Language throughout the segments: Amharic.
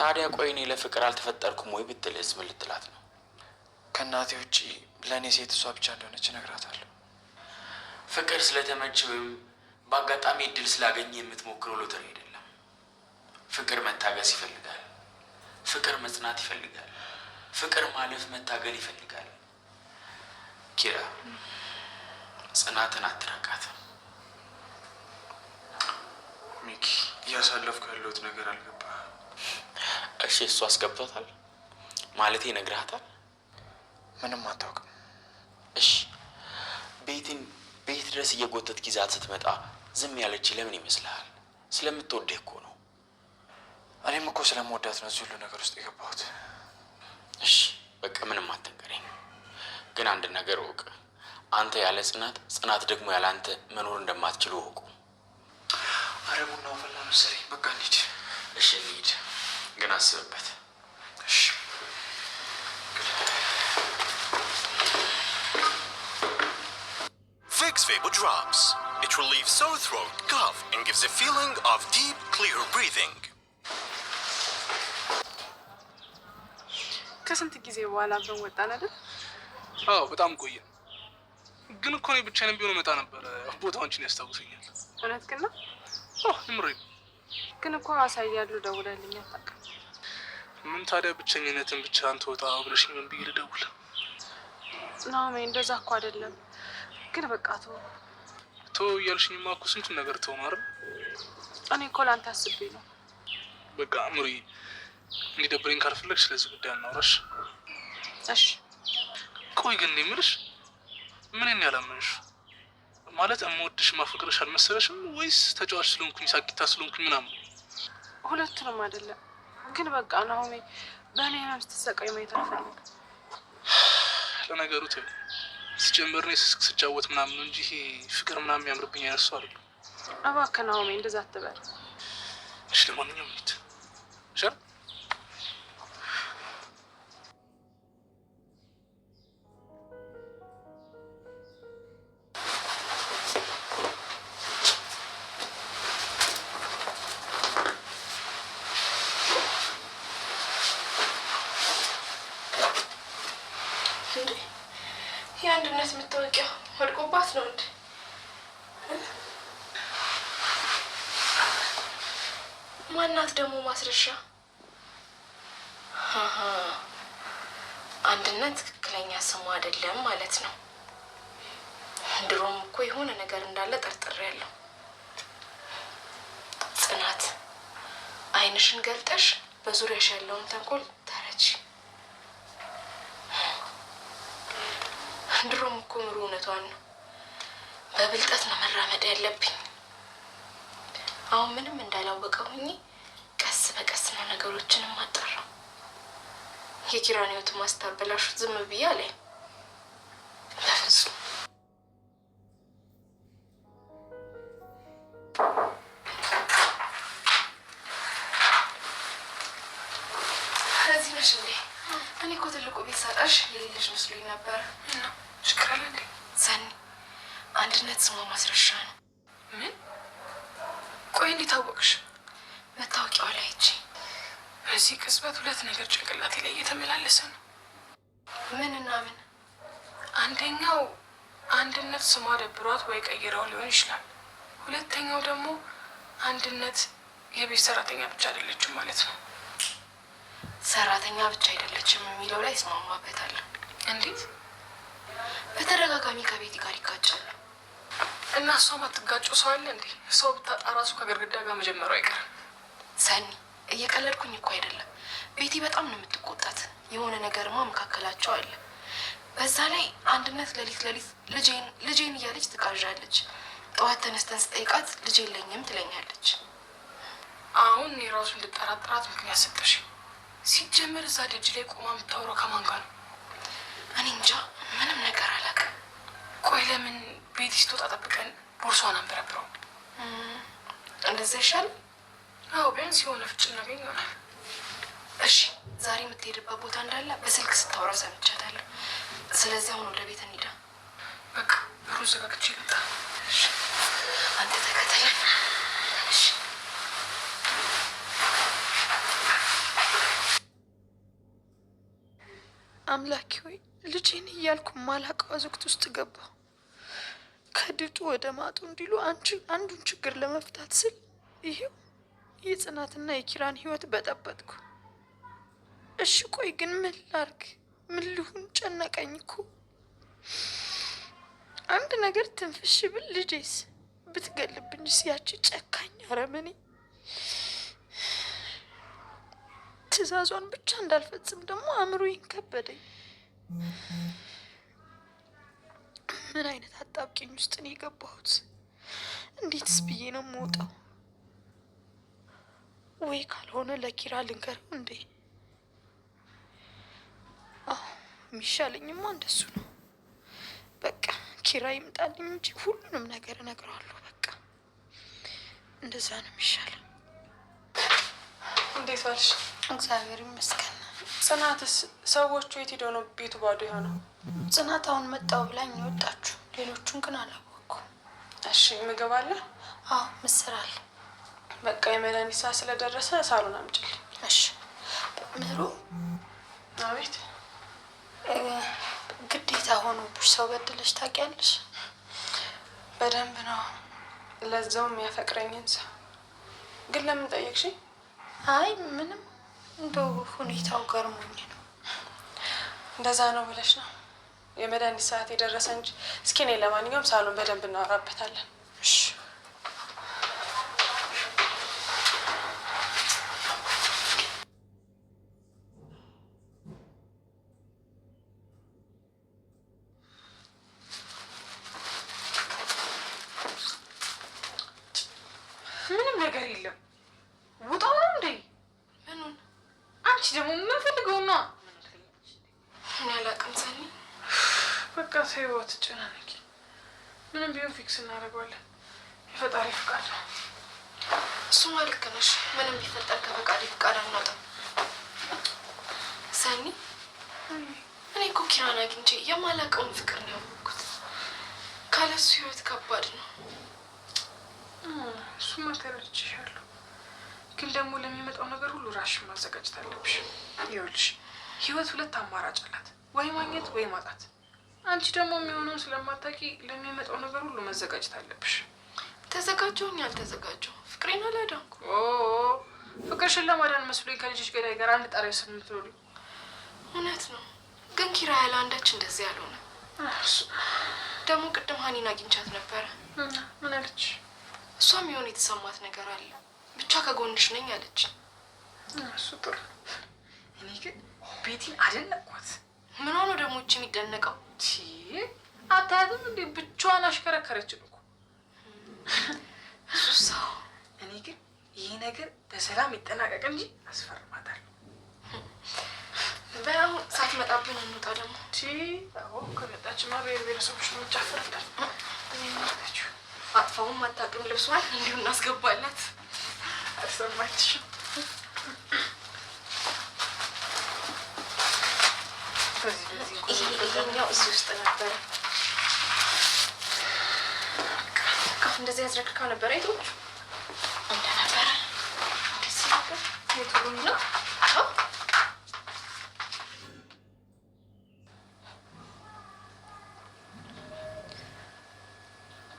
ታዲያ ቆይ እኔ ለፍቅር አልተፈጠርኩም ወይ ብትልስ ምን ልትላት ነው? ከእናቴ ውጪ ለእኔ ሴት እሷ ብቻ እንደሆነች እነግራታለሁ። ፍቅር ስለተመቸ ወይም በአጋጣሚ እድል ስላገኘ የምትሞክረው ሎተሪ አይደለም። ፍቅር መታገስ ይፈልጋል። ፍቅር መጽናት ይፈልጋል። ፍቅር ማለፍ መታገል ይፈልጋል። ኪራ ጽናትን አትራቃት። ሚኪ እያሳለፍኩ ያለሁት ነገር አልገባህም። እሺ እሱ አስገብቷታል ማለቴ ነግረሃታል? ምንም አታውቅም። እሺ ቤት ድረስ እየጎተት ጊዜያት ስትመጣ ዝም ያለች ለምን ይመስልሃል? ስለምትወድህ እኮ ነው። እኔም እኮ ስለምወዳት ነው እዚህ ሁሉ ነገር ውስጥ የገባሁት። እሺ በቃ ምንም አትንገረኝ። ግን አንድ ነገር እወቅ። አንተ ያለ ጽናት፣ ጽናት ደግሞ ያለ አንተ መኖር እንደማትችሉ እወቁ። አረ ቡናው ፈላ መሰለኝ። በቃ እንሂድ። እሺ እንሂድ፣ ግን አስብበት። እሺ Vicks Vapor Drops. It relieves sore throat, cough, and gives a feeling of deep, clear breathing. ከስንት ጊዜ በኋላ አብረን ወጣን አይደል? አዎ በጣም ቆየ። ግን እኮ እኔ ብቻዬን ቢሆን መጣ ነበር። ቦታው አንቺን ያስታውሰኛል። እውነት ግን ነው? ንምሬ ግን እኮ አሳያለሁ ደውለልኝ አታውቅም። ምን ታዲያ ብቸኝነትን ብቻ አንተ ወጣ ብለሽኝ ምን ብዬ ልደውል? ናሜ እንደዛ እኮ አይደለም። ግን በቃ ተው እያልሽኝማ እኮ ስንቱን ነገር ተው ነው አይደል? እኔ እኮ ላንተ አስቤ ነው። በቃ ምሪ እንዲደብረኝ ካልፈለግሽ ስለዚህ ጉዳይ አናውራሽ። እሺ ቆይ ግን የምልሽ ምን ያላመንሽ ማለት እምወድሽ ማፍቅርሽ አልመሰለሽም ወይስ ተጫዋች ስለሆንኩኝ ሳቂታ ስለሆንኩኝ ምናምን? ሁለቱንም አይደለም። ግን በቃ ናሆሜ በእኔ ህመም ስትሰቃይ ማየት አልፈልግም። ለነገሩ ተይው ሲጀምር እኔ ስጫወት ምናምን እንጂ ይሄ ፍቅር ምናምን የሚያምርብኝ አይነት ሰው አይደለም። እባክህ ናሆሜ እንደዛ አትበል። እሺ ለማንኛውም እንሂድ። ሸር የአንድነት መታወቂያ ወድቆባት ነው እንዴ? ማናት ደግሞ ማስረሻ? አንድነት ትክክለኛ ስሙ አይደለም ማለት ነው። ድሮም እኮ የሆነ ነገር እንዳለ ጠርጥሬያለሁ። ጽናት ዓይንሽን ገልጠሽ በዙሪያሽ ያለውን ተንኮል ተረጂ። ድሮም እኮ ምሩ እውነቷን ነው። በብልጠት ነው መራመድ ያለብኝ። አሁን ምንም እንዳላወቀ ሆኜ ቀስ በቀስ ነው ነገሮችንም አጣራው። የኪራን ህይወት ማስታበላሹት ዝም ብዬ አለኝ። በፍጹም እዚህ ነሽ እንዴ? እኔ እኮ ትልቁ ቤት ሳጣሽ የሌለሽ መስሎኝ ነበር። ችግር አለ እንዴ? ሰኒ አንድነት ስሟ ማስረሻ ነው። ምን? ቆይ እንዴት አወቅሽ? መታወቂያዋ ላይ አይቼ። በዚህ ቅጽበት ሁለት ነገር ጭንቅላቴ ላይ እየተመላለሰ ነው። ምን እና ምን? አንደኛው አንድነት ስሟ ደብሯት ወይ ቀይረው ሊሆን ይችላል። ሁለተኛው ደግሞ አንድነት የቤት ሰራተኛ ብቻ አይደለችም ማለት ነው። ሰራተኛ ብቻ አይደለችም የሚለው ላይ እስማማበታለሁ። እንዴት? በተደጋጋሚ ከቤቲ ጋር ይጋጫሉ። እና እሷ ማትጋጨው ሰው አለ እንዴ? ሰው ብታጣ ራሱ ከግድግዳ ጋር መጀመሩ አይቀርም። ሰኒ እየቀለድኩኝ እኮ አይደለም። ቤቲ በጣም ነው የምትቆጣት። የሆነ ነገርማ መካከላቸው አለ። በዛ ላይ አንድነት ሌሊት ልጄን እያለች ትቃዣለች። ጠዋት ተነስተን ስጠይቃት ልጅ የለኝም ትለኛለች። አሁን የራሱ እንድጠራጥራት ምክንያት ሰጠሽ። ሲጀመር እዛ ደጅ ላይ ቆማ የምታወራው ከማን ጋር ነው? እኔ እንጃ ምንም ነገር አላውቅም። ቆይ ለምን ቤት ስትወጣ ጠብቀን ቦርሷን አንበረብረው? እንደዛ ይሻል? አዎ ቢያንስ የሆነ ፍጭ እናገኝ ይሆናል። እሺ ዛሬ የምትሄድበት ቦታ እንዳለ በስልክ ስታወራ ሰምቻታለሁ። ስለዚህ አሁን ወደ ቤት እንሂዳ። በቃ በሩን ዘጋግቼ ልምጣ። አንተ ተከተለን። እሺ አምላኬ ሆይ ልጄን እያልኩ ማላውቀው አዘቅት ውስጥ ገባሁ። ከድጡ ወደ ማጡ እንዲሉ አንዱን ችግር ለመፍታት ስል ይሄው የጽናትና የኪራን ህይወት በጠበጥኩ። እሺ ቆይ ግን ምን ላርግ? ምን ልሁን? ጨነቀኝ እኮ። አንድ ነገር ትንፍሽ ብል ልጄስ ብትገልብኝስ? ያቺ ጨካኝ አረመኔ ትዕዛዟን ብቻ እንዳልፈጽም ደግሞ አእምሮዬን ከበደኝ። ምን አይነት አጣብቂኝ ውስጥ ነው የገባሁት? እንዴትስ ብዬ ነው የምወጣው? ወይ ካልሆነ ለኪራ ልንገረው እንዴ? አዎ የሚሻለኝማ እንደሱ ነው። በቃ ኪራ ይምጣልኝ እንጂ ሁሉንም ነገር እነግረዋለሁ። በቃ እንደዛ ነው የሚሻለው። እንዴት ዋልሽ? እግዚአብሔር ይመስገን። ጽናትስ? ሰዎቹ የት ሄደው ነው ቤቱ ባዶ የሆነው? ጽናት አሁን መጣው ብላኝ የወጣችሁ፣ ሌሎቹን ግን አላወኩም። እሺ ምግብ አለ? አዎ ምስር አለ። በቃ የመድኃኒት ሰዓት ስለደረሰ ሳሎን አምጪልኝ። እሺ ምሩ። አቤት። ግዴታ ሆኖብሽ ሰው በድለሽ ታውቂያለሽ? በደንብ ነው፣ ለዛውም ያፈቅረኝን ሰው። ግን ለምን ጠየቅሽኝ? አይ ምንም፣ እንደው ሁኔታው ገርሞኝ ነው። እንደዛ ነው ብለሽ ነው? የመድኃኒት ሰዓት የደረሰ እንጂ። እስኪ እኔ ለማንኛውም ሳሎን በደንብ እናወራበታለን። እሺ። ምንም ነገር የለም። ውጣው ነው እንዴ? ምኑን? አንቺ ደግሞ የምንፈልገው ነው። እኔ አላውቅም ሰኒ። በቃ ተይው፣ አትጨናነቂ። ምንም ቢሆን ፊክስ እናደርገዋለን። የፈጣሪ ፍቃድ ነው። እሱማ ልክ ነሽ። ምንም ቢፈጠር ከፈቃዴ ፍቃድ አናውጣም። ሰኒ፣ እኔ እኮ ኪራን አግኝቼ የማላውቀውን ፍቅር ነው ያወቅኩት። ካለሱ ህይወት ከባድ ነው። እሱማ ተረድቼሻለሁ። ግን ደግሞ ለሚመጣው ነገር ሁሉ ራስሽን ማዘጋጀት አለብሽ። ይኸውልሽ ህይወት ሁለት አማራጭ አላት፣ ወይ ማግኘት ወይ ማጣት። አንቺ ደግሞ የሚሆነውን ስለማታውቂ ለሚመጣው ነገር ሁሉ መዘጋጀት አለብሽ። ተዘጋጀሁኝ አልተዘጋጀሁ ፍቅሬን አላዳንኩ። ፍቅርሽን ለማዳን መስሎኝ ከልጅሽ ገዳይ ጋር አንድ ጣሪያ ስር የምትኖሪ። እውነት ነው፣ ግን ኪራ ያለ አንዳች እንደዚህ ያልሆነ። ደግሞ ቅድም ሀኒን አግኝቻት ነበረ። ምን አለች? እሷም የሆነ የተሰማት ነገር አለ። ብቻ ከጎንሽ ነኝ አለች። እሱ ጥሩ። እኔ ግን ቤቲን አደነቅኳት። ምን ሆኖ ደግሞ እች የሚደነቀው? አታያትም እንዴ? ብቻዋን አሽከረከረችን እኮ። እሱ ሰው። እኔ ግን ይህ ነገር በሰላም ይጠናቀቅ እንጂ አስፈርማታለሁ። በአሁን ሳትመጣብን እንውጣ ደግሞ። ከመጣችማ ብሔር ብሔረሰቦች ነው ጫፈርታል። አጥፋውም አታውቅም ልብሷን እንዲሁ እናስገባላት። አልሰማችሽም? ይሄኛው እዚህ ውስጥ ነበረ። እንደዚህ ያዝረክርከው ነበረ። አይቶች እንደነበረ እንደዚህ ነበር። የቱሉም ነው።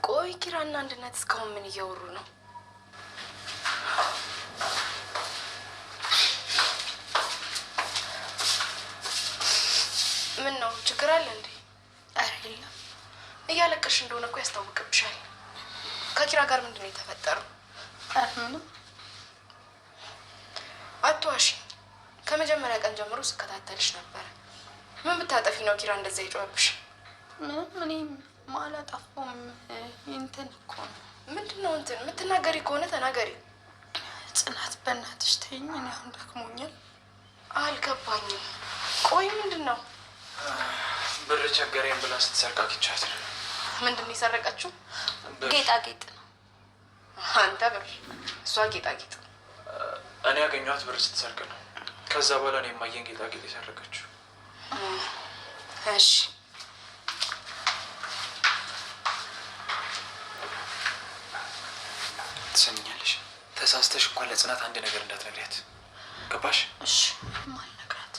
ቆይ ኪራና አንድነት እስካሁን ምን እያወሩ ነው? ምን ነው ችግር አለ እንዴ? ኧረ የለም። እያለቀሽ እንደሆነ እኮ ያስታውቅብሻል። ከኪራ ጋር ምንድን ነው የተፈጠረው? ኧረ ምንም። አትዋሺ። ከመጀመሪያ ቀን ጀምሮ ስከታተልሽ ነበረ። ምን ብታጠፊ ነው ኪራ እንደዛ ይጮህብሽ? ምንም። እኔም ማላጠፋውም እንትን እኮ ነው። ምንድን ነው እንትን? የምትናገሪ ከሆነ ተናገሪ። ጽናት በእናትሽ ተይኝ። እኔ አሁን ደክሞኛል። አልገባኝም። ቆይ ምንድን ነው? ብር ቸገረኝ ብላ ስትሰርቅ አግኝቻት። ምንድን ነው የሰረቀችው? ጌጣጌጥ ነው። አንተ ብር፣ እሷ ጌጣጌጥ። እኔ ያገኘኋት ብር ስትሰርቅ ነው። ከዛ በኋላ ነው የማየን ጌጣጌጥ የሰረቀችው። እሺ ትሰምኛለሽ? ተሳስተሽ እንኳን ለጽናት አንድ ነገር እንዳትነግሪያት፣ ገባሽ? እሺ ማልነግራት።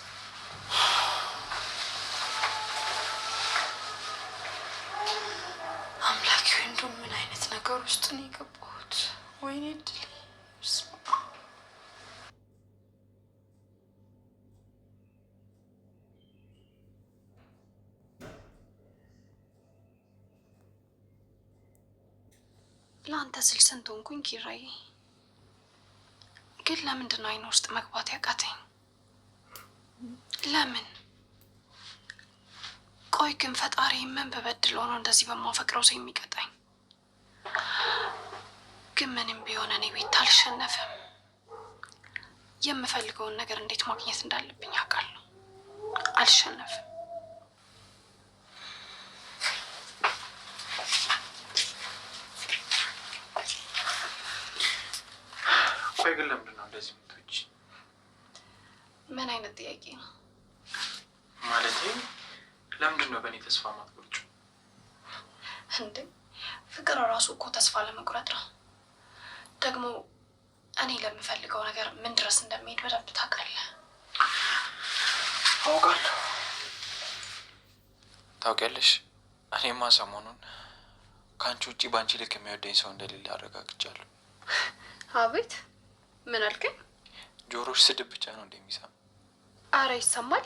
ለአንተ ስል ስንት ሆንኩኝ ኪራዬ። ግን ለምንድን ነው አይን ውስጥ መግባት ያቃተኝ? ለምን? ቆይ ግን ፈጣሪ ምን በበድለው ነው እንደዚህ በማፈቅረው ሰው የሚቀጣኝ? ግን ምንም ቢሆን እኔ ቤት አልሸነፍም። የምፈልገውን ነገር እንዴት ማግኘት እንዳለብኝ አውቃለሁ። አልሸነፍም። ቆይ ግን ለምንድን ነው እንደዚህ የምትወጪ? ምን አይነት ጥያቄ ነው? ማለቴ ለምንድን ነው በእኔ ተስፋ ማትቆርጩ? እንዴ ፍቅር ራሱ እኮ ተስፋ ለመቁረጥ ነው። ደግሞ እኔ ለምፈልገው ነገር ምን ድረስ እንደሚሄድ በደንብ ታውቃለህ። አውቃለሁ። ታውቂያለሽ፣ እኔማ ሰሞኑን ከአንቺ ውጭ በአንቺ ልክ የሚወደኝ ሰው እንደሌለ አረጋግጫለሁ። አቤት፣ ምን አልከኝ? ጆሮሽ ስድብ ብቻ ነው እንደሚሰማ? አረ ይሰማል።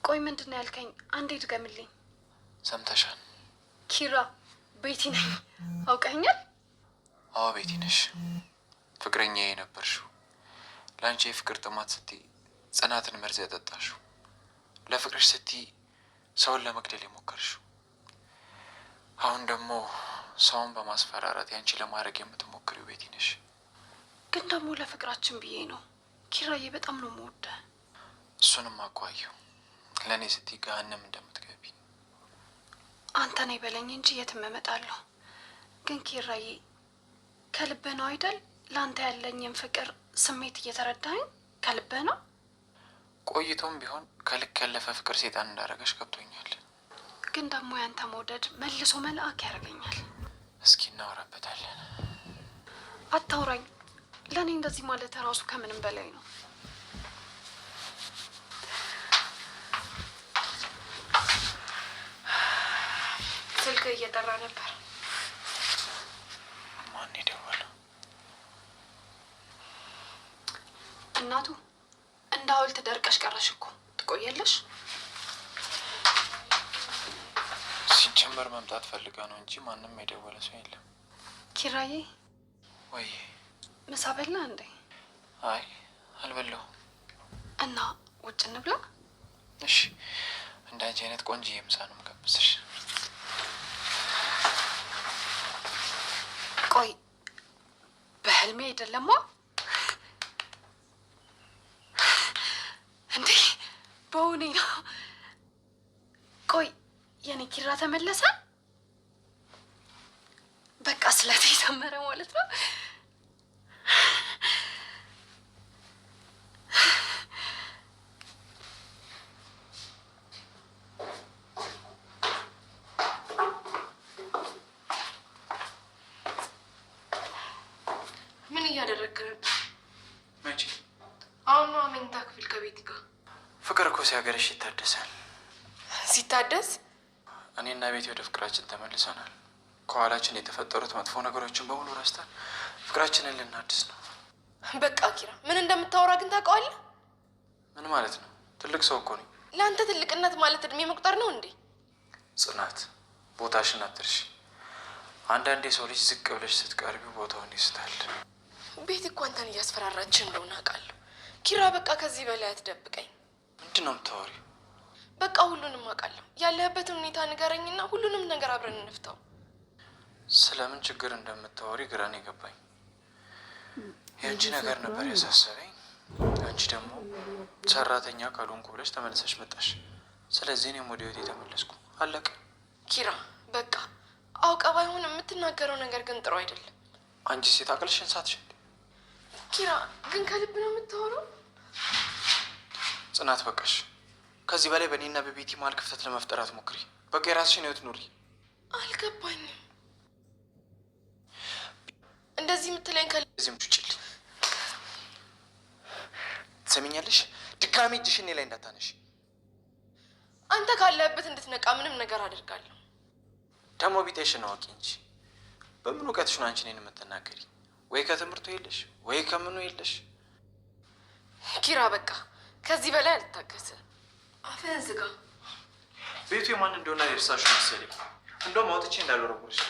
ቆይ ምንድን ነው ያልከኝ? አንዴ ድገምልኝ። ሰምተሻል? ኪራ፣ ቤቲ ነኝ። አውቀኛል? አዎ ቤቲ ነሽ። ፍቅረኛ የነበርሽው፣ ለአንቺ የፍቅር ጥማት ስትይ ጽናትን መርዝ ያጠጣሽው፣ ለፍቅርሽ ስትይ ሰውን ለመግደል የሞከርሽው፣ አሁን ደግሞ ሰውን በማስፈራራት ያንቺ ለማድረግ የምትሞክሪው ቤቲ ነሽ። ግን ደግሞ ለፍቅራችን ብዬ ነው ኪራዬ። በጣም ነው የምወደው። እሱንም አኳየው ለእኔ ስትይ ገሃነም እንደምትገቢ። አንተ ነኝ በለኝ እንጂ የትም እመጣለሁ። ግን ኪራዬ ከልብህ ነው አይደል? ለአንተ ያለኝን ፍቅር ስሜት እየተረዳኸኝ ከልብህ ነው? ቆይቶም ቢሆን ከልክ ያለፈ ፍቅር ሴጣን እንዳረገሽ ገብቶኛል። ግን ደግሞ ያንተ መውደድ መልሶ መልአክ ያደርገኛል። እስኪ እናወራበታለን። አታውራኝ። ለእኔ እንደዚህ ማለት ራሱ ከምንም በላይ ነው። ስልክ እየጠራ ነበር። ማን የደወለው? እናቱ። እንደ ሐውልት ደርቀሽ ቀረሽ እኮ። ትቆያለሽ? ሲጀመር መምጣት ፈልጋ ነው እንጂ ማንም የደወለ ሰው የለም። ኪራዬ። ወይ ምሳ በላ እንዴ? አይ አልበላሁም። እና ውጭ እንብላ? እሺ፣ እንዳንቺ አይነት ቆንጆ ምሳ ነው የምጋብዝሽ። ቆይ በህልሜ አይደለማ እንዴ? በእውኔ ነው። ቆይ የኔ ኪራ ተመለሰ? በቃ ስለቴ ሰመረ ማለት ነው። ምን እያደረግክ ነበር? መቼ? አሁን ነው መኝታ ክፍል ከቤት ጋር። ፍቅር እኮ ሲያገረሽ ይታደሳል። ሲታደስ? እኔና ቤቴ ወደ ፍቅራችን ተመልሰናል። ከኋላችን የተፈጠሩት መጥፎ ነገሮችን በሙሉ ረስተን ፍቅራችንን ልናድስ ነው። በቃ ኪራ፣ ምን እንደምታወራ ግን ታውቀዋለህ? ምን ማለት ነው? ትልቅ ሰው እኮ ነኝ። ለአንተ ትልቅነት ማለት እድሜ መቁጠር ነው እንዴ? ጽናት፣ ቦታሽን አትርሺ። አንዳንዴ ሰው ልጅ ዝቅ ብለሽ ስትቀርቢው ቦታውን ይስታል። ቤት እኮ አንተን እያስፈራራች እንደሆነ አውቃለሁ። ኪራ፣ በቃ ከዚህ በላይ አትደብቀኝ። ምንድን ነው የምታወሪው? በቃ ሁሉንም አውቃለሁ። ያለህበትን ሁኔታ ንገረኝና ሁሉንም ነገር አብረን እንፍታው። ስለምን ችግር እንደምታወሪ ግራ ነው የገባኝ። የአንቺ ነገር ነበር ያሳሰበኝ። አንቺ ደግሞ ሰራተኛ ካልሆንኩ ብለሽ ተመልሰሽ መጣሽ። ስለዚህ እኔም ወደ ቤት የተመለስኩ። አለቀ። ኪራ፣ በቃ አውቀ ባይሆን የምትናገረው ነገር ግን ጥሩ አይደለም። አንቺ ሴት አቅልሽን ሳትሽ እንዴ? ኪራ፣ ግን ከልብ ነው የምታወራው? ጽናት፣ በቃሽ። ከዚህ በላይ በእኔና በቤቲ መሀል ክፍተት ለመፍጠር አትሞክሪ። በቃ የራስሽን ህይወት ኑሪ። አልገባኝም። እንደዚህ የምትለኝ ከዚህም ውጭልኝ። ትሰሚኛለሽ? ድጋሚ እጅሽ እኔ ላይ እንዳታነሽ። አንተ ካለህበት እንድትነቃ ምንም ነገር አደርጋለሁ። ደግሞ ቢጤሽን አዋቂ እንጂ በምን እውቀትሽ ነው አንቺ እኔን የምትናገሪ? ወይ ከትምህርቱ የለሽ ወይ ከምኑ የለሽ። ኪራ፣ በቃ ከዚህ በላይ አልታገስም። አፍህን ዝጋ። ቤቱ የማን እንደሆነ የእርሳሹ መሰለኝ። እንደውም አውጥቼ እንዳልወረወርሽ።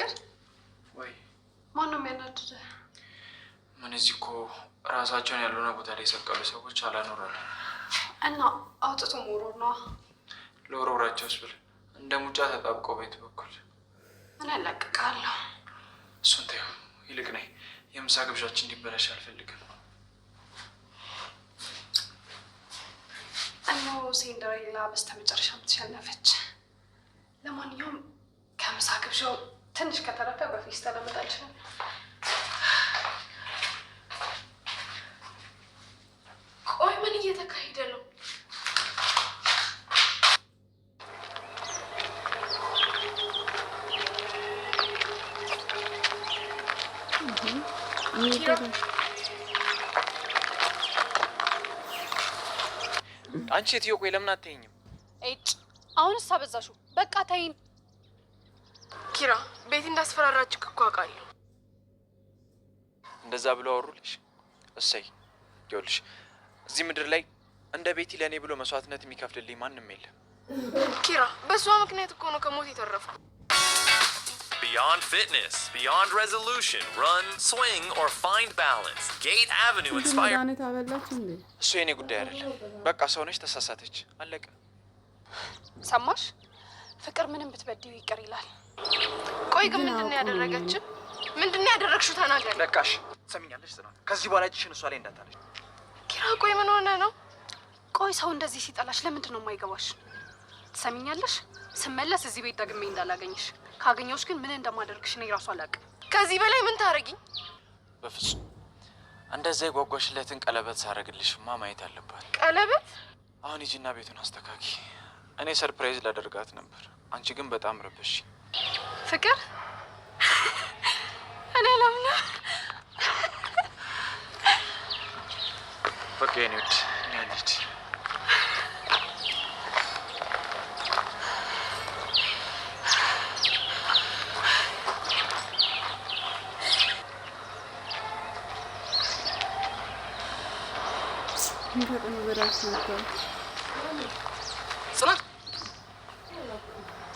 ፍቅር ወይ ማን ነው የሚያናድድህ? ምን እዚህ እኮ ራሳቸውን ያልሆነ ቦታ ላይ የሰቀሉ ሰዎች አላኖራለን እና አውጥቶ መውረድ ነዋ። ለወረውራቸውስ ብል እንደ ሙጫ ተጣብቀው ቤት በኩል እኔ እለቅቅሃለሁ። እሱን ተይው። ይልቅ ነይ፣ የምሳ ግብዣችን እንዲበላሽ አልፈልግም። እነሆ ሲንደሬላ በስተመጨረሻም ተሸነፈች። ለማንኛውም ከምሳ ግብዣው ትንሽ ከተረፈ በፌስታል አመጣልሻለሁ። ቆይ ምን እየተካሄደ ነው? አንቺ ሴትዮ ቆይ ለምን አትይኝም? እጭ አሁንስ አበዛሽው። በቃ ተይኝ። ኪራ ቤት እንዳስፈራራች እኮ አውቃለሁ። እንደዛ ብሎ አወሩልሽ? እሰይ። ይኸውልሽ እዚህ ምድር ላይ እንደ ቤቲ ለእኔ ብሎ መስዋዕትነት የሚከፍልልኝ ማንም የለም። ኪራ በሷ ምክንያት እኮ ነው ከሞት የተረፍኩ። Beyond fitness, beyond resolution, run, swing, or find balance. Gate Avenue inspired. እሱ የኔ ጉዳይ አይደለም። በቃ ሰው ነች፣ ተሳሳተች፣ አለቀ። ሰማሽ? ፍቅር ምንም ብትበድዩ ይቅር ይላል። ቆይ ግን ምንድነው ያደረገችን? ምንድነው ያደረግሽው? ተናገሪ። በቃሽ። ትሰሚኛለሽ ጽናት? ከዚህ በኋላ እጅሽን እሷ ላይ እንዳታለሽ። ኪራ ቆይ ምን ሆነ ነው? ቆይ ሰው እንደዚህ ሲጠላሽ ለምንድን ነው የማይገባሽ? ትሰሚኛለሽ? ስመለስ እዚህ ቤት ደግሜ እንዳላገኝሽ፣ ካገኘሁሽ ግን ምን እንደማደርግሽ እኔ እራሱ አላውቅም። ከዚህ በላይ ምን ታረጊኝ? በፍጹም እንደዛ የጓጓሽለትን ቀለበት ሳረግልሽማ ማየት አለባት። ቀለበት? አሁን ሂጂና ቤቱን አስተካኪ። እኔ ሰርፕራይዝ ላደርጋት ነበር፣ አንቺ ግን በጣም ረበሽ። ፍቅር እኔ ለምን በቃ የኔ ውድ ያለች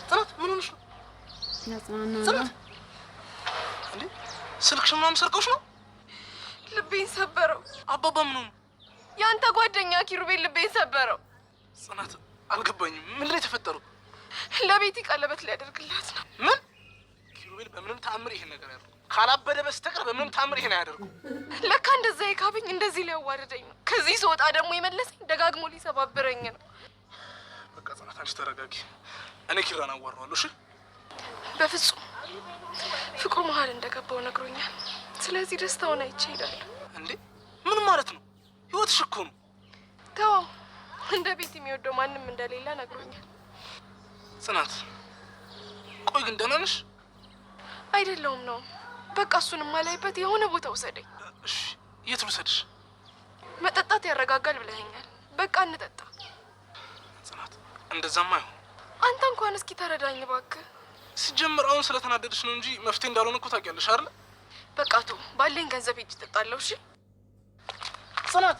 ጽናት ምን ሆነሽ ነው? ጽናት እንዴ ስልክሽን ምናምን ሰርቀውሽ ነው? ልቤን ሰበረው። አባባ ምን ሆኑ? ያንተ ጓደኛ ኪሩቤል ልቤን ሰበረው። ጽናት አልገባኝም። ምን ላይ ተፈጠሩ? ለቤቲ ቀለበት ሊያደርግላት ነው። ምን? ኪሩቤል በምንም ተአምር ይሄን ነገር ያደርጉ ካላበደ በስተቀር በምንም ተአምር ይሄን አያደርጉ። ለካ እንደዛ የካበኝ እንደዚህ ሊያዋርደኝ ነው። ከዚህ ስወጣ ደግሞ የመለሰኝ ደጋግሞ ሊሰባብረኝ ነው። በቃ ጽናት አንቺ ተረጋጊ። እኔ ኪራን አዋራዋለሁ። እሺ? በፍጹም ፍቅሩ መሀል እንደገባው ነግሮኛል። ስለዚህ ደስታውን አይቼ እሄዳለሁ። እንዴ ምን ማለት ነው? ህይወትሽ እኮ ነው። ተው፣ እንደ ቤት የሚወደው ማንም እንደሌለ ነግሮኛል። ጽናት ቆይ ግን ደህና ነሽ? አይደለሁም ነው። በቃ እሱን የማላይበት የሆነ ቦታ ውሰደኝ። እሺ የት ልውሰድሽ? መጠጣት ያረጋጋል ብለኸኛል። በቃ እንጠጣ። ጽናት እንደዛማ አይሆን። አንተ እንኳን እስኪ ተረዳኝ እባክህ። ሲጀምር አሁን ስለተናደድሽ ነው እንጂ መፍትሄ እንዳልሆነ እኮ ታውቂያለሽ አይደል? በቃ ተው፣ ባለኝ ገንዘብ ሂጅ እጠጣለሁ። እሺ ጽናት